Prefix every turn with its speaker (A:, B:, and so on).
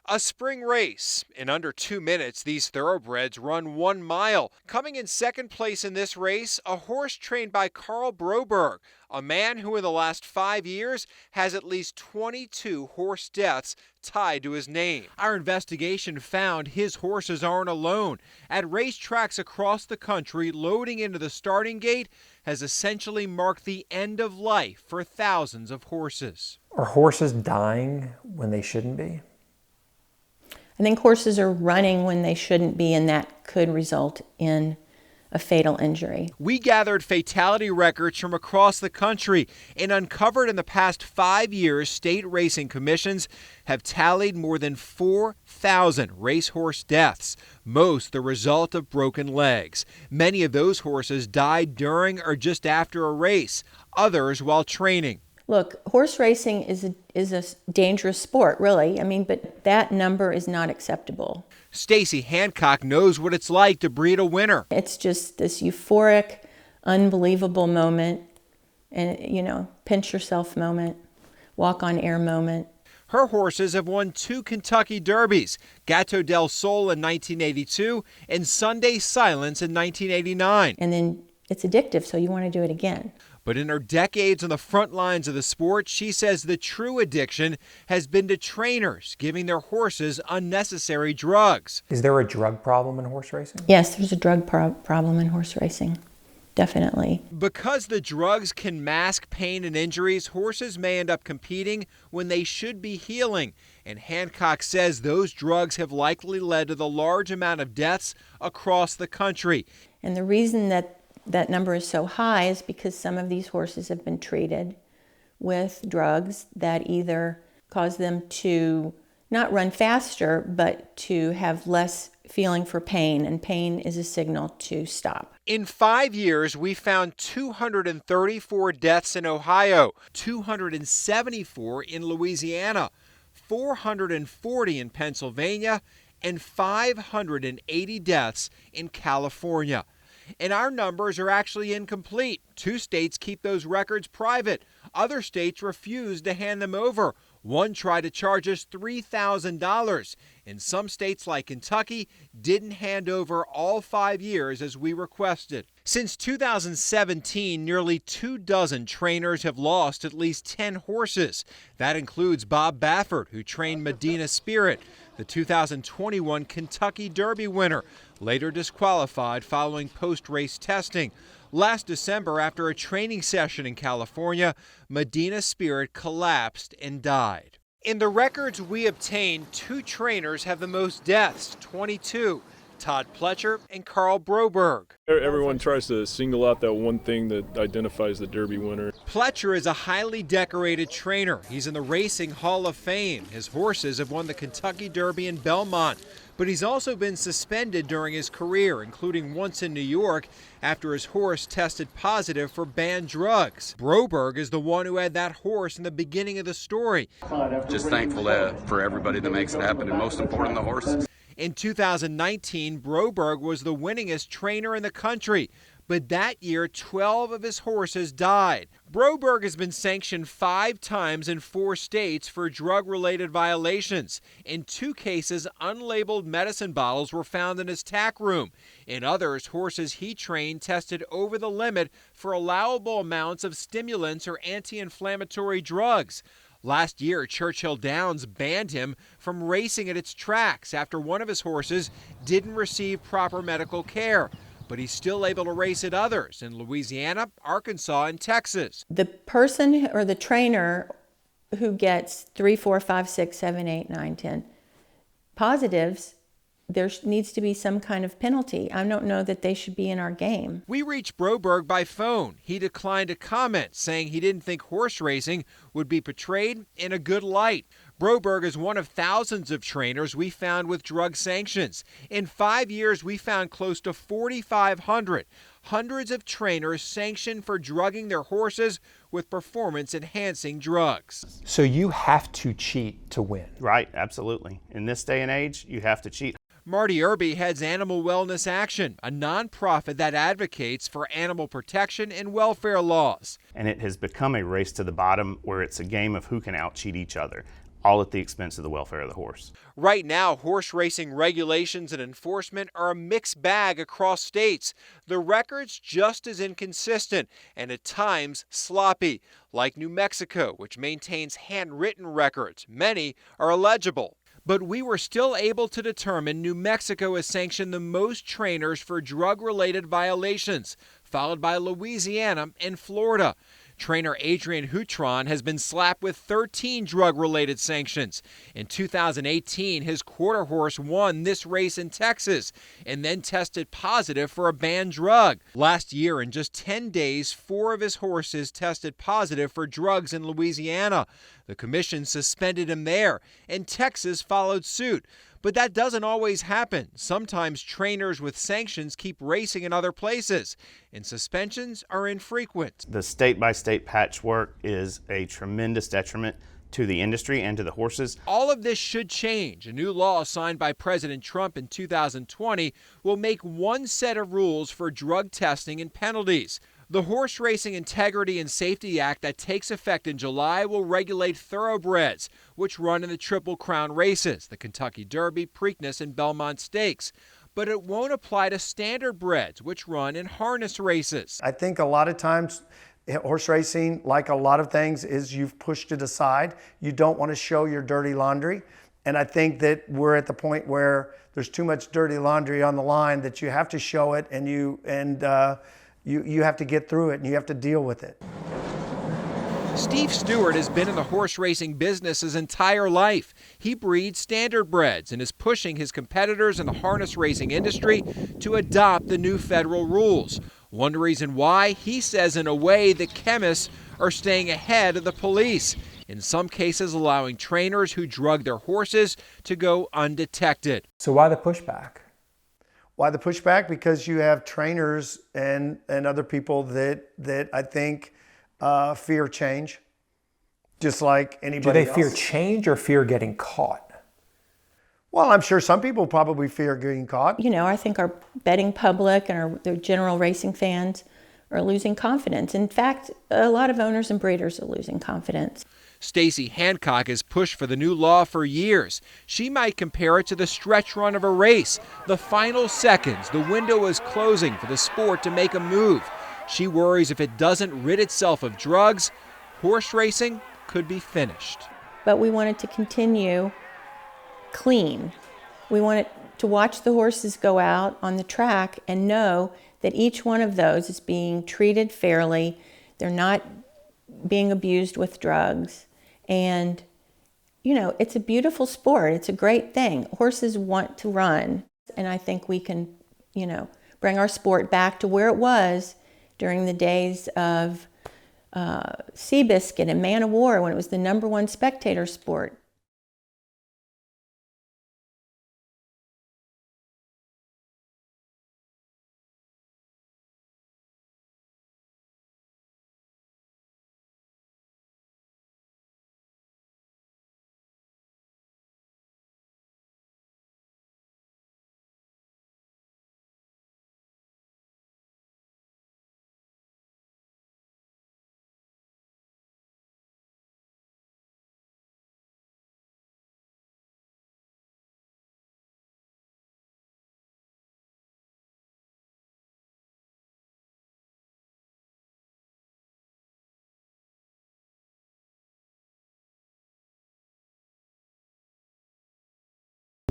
A: A spring race. In under 2 minutes, these thoroughbreds run 1 mile. Coming in second place in this race, a horse trained by Carl Broberg, a man who in the last 5 years has at least 22 horse deaths tied to his name. Our investigation found his horses aren't alone. At racetracks across the country, loading into the starting gate has essentially marked the end of life for thousands of horses.
B: Are horses dying when they shouldn't be?
C: I think horses are running when they shouldn't be, and that could result in a fatal injury.
A: We gathered fatality records from across the country and uncovered in the past 5 years, state racing commissions have tallied more than 4,000 racehorse deaths, most the result of broken legs. Many of those horses died during or just after a race, others while training.
C: Look, horse racing is a dangerous sport, really. But that number is not acceptable.
A: Stacy Hancock knows what it's like to breed a winner.
C: It's just this euphoric, unbelievable moment, and, pinch yourself moment, walk on air moment.
A: Her horses have won 2 Kentucky Derbies, Gato del Sol in 1982 and Sunday Silence in 1989.
C: And then it's addictive, so you want to do it again.
A: But in her decades on the front lines of the sport, she says the true addiction has been to trainers giving their horses unnecessary drugs.
B: Is there a drug problem in horse racing?
C: Yes, there's a drug problem in horse racing. Definitely.
A: Because the drugs can mask pain and injuries, horses may end up competing when they should be healing. And Hancock says those drugs have likely led to the large amount of deaths across the country.
C: And the reason that number is so high is because some of these horses have been treated with drugs that either cause them to not run faster, but to have less feeling for pain, and pain is a signal to stop.
A: In 5 years, we found 234 deaths in Ohio, 274 in Louisiana, 440 in Pennsylvania, and 580 deaths in California. And our numbers are actually incomplete. 2 states keep those records private. Other states refuse to hand them over. One tried to charge us $3,000. And some states like Kentucky didn't hand over all 5 years as we requested. Since 2017, nearly 24 trainers have lost at least 10 horses. That includes Bob Baffert, who trained Medina Spirit, the 2021 Kentucky Derby winner, later disqualified following post-race testing. Last December, after a training session in California, Medina Spirit collapsed and died. In the records we obtained, 2 trainers have the most deaths, 22. Todd Pletcher and Carl Broberg.
D: Everyone tries to single out that one thing that identifies the Derby winner.
A: Pletcher is a highly decorated trainer. He's in the Racing Hall of Fame. His horses have won the Kentucky Derby in Belmont. But he's also been suspended during his career, including once in New York after his horse tested positive for banned drugs. Broberg is the one who had that horse in the beginning of the story.
E: Just thankful for everybody that makes it happen, and most important, the horses.
A: In 2019, Broberg was the winningest trainer in the country, but that year 12 of his horses died. Broberg has been sanctioned 5 times in 4 states for drug-related violations. In 2 cases, unlabeled medicine bottles were found in his tack room. In others, horses he trained tested over the limit for allowable amounts of stimulants or anti-inflammatory drugs. Last year, Churchill Downs banned him from racing at its tracks after one of his horses didn't receive proper medical care. But he's still able to race at others in Louisiana, Arkansas, and Texas.
C: The person or the trainer who gets 3, 4, 5, 6, 7, 8, 9, 10 positives, there needs to be some kind of penalty. I don't know that they should be in our game.
A: We reached Broberg by phone. He declined to comment, saying he didn't think horse racing would be portrayed in a good light. Broberg is one of thousands of trainers we found with drug sanctions. In 5 years, we found close to 4,500. Hundreds of trainers sanctioned for drugging their horses with performance-enhancing drugs.
B: So you have to cheat to win.
F: Right, absolutely. In this day and age, you have to cheat.
A: Marty Irby heads Animal Wellness Action, a nonprofit that advocates for animal protection and welfare laws.
F: And it has become a race to the bottom where it's a game of who can out-cheat each other. all at the expense of the welfare of the horse.
A: Right now, horse racing regulations and enforcement are a mixed bag across states. The record's just as inconsistent and at times sloppy, like New Mexico, which maintains handwritten records. Many are illegible. But we were still able to determine New Mexico has sanctioned the most trainers for drug-related violations, followed by Louisiana and Florida. Trainer Adrian Hutron has been slapped with 13 drug-related sanctions. In 2018, his quarter horse won this race in Texas and then tested positive for a banned drug. Last year, in just 10 days, 4 of his horses tested positive for drugs in Louisiana. The commission suspended him there, and Texas followed suit. But that doesn't always happen. Sometimes trainers with sanctions keep racing in other places, and suspensions are infrequent.
F: The state-by-state patchwork is a tremendous detriment to the industry and to the horses.
A: All of this should change. A new law signed by President Trump in 2020 will make one set of rules for drug testing and penalties. The Horse Racing Integrity and Safety Act that takes effect in July will regulate thoroughbreds, which run in the Triple Crown races, the Kentucky Derby, Preakness, and Belmont Stakes. But it won't apply to standardbreds, which run in harness races.
G: I think a lot of times horse racing, like a lot of things, is you've pushed it aside. You don't want to show your dirty laundry. And I think that we're at the point where there's too much dirty laundry on the line that you have to show it, and you have to get through it and you have to deal with it.
A: Steve Stewart has been in the horse racing business his entire life. He breeds standardbreds and is pushing his competitors in the harness racing industry to adopt the new federal rules. One reason why, he says, in a way, the chemists are staying ahead of the police, in some cases allowing trainers who drug their horses to go undetected.
B: So why the pushback?
G: Why the pushback? Because you have trainers and other people that I think fear change, just like anybody else.
B: Do they fear change or fear getting caught?
G: Well, I'm sure some people probably fear getting caught.
C: You know, I think our betting public and the general racing fans are losing confidence. In fact, a lot of owners and breeders are losing confidence.
A: Stacy Hancock has pushed for the new law for years. She might compare it to the stretch run of a race. The final seconds, the window is closing for the sport to make a move. She worries if it doesn't rid itself of drugs, horse racing could be finished.
C: But we want it to continue clean. We want it to watch the horses go out on the track and know that each one of those is being treated fairly. They're not being abused with drugs. And, you know, it's a beautiful sport. It's a great thing. Horses want to run. And I think we can, you know, bring our sport back to where it was during the days of Seabiscuit and Man of War, when it was the #1 spectator sport.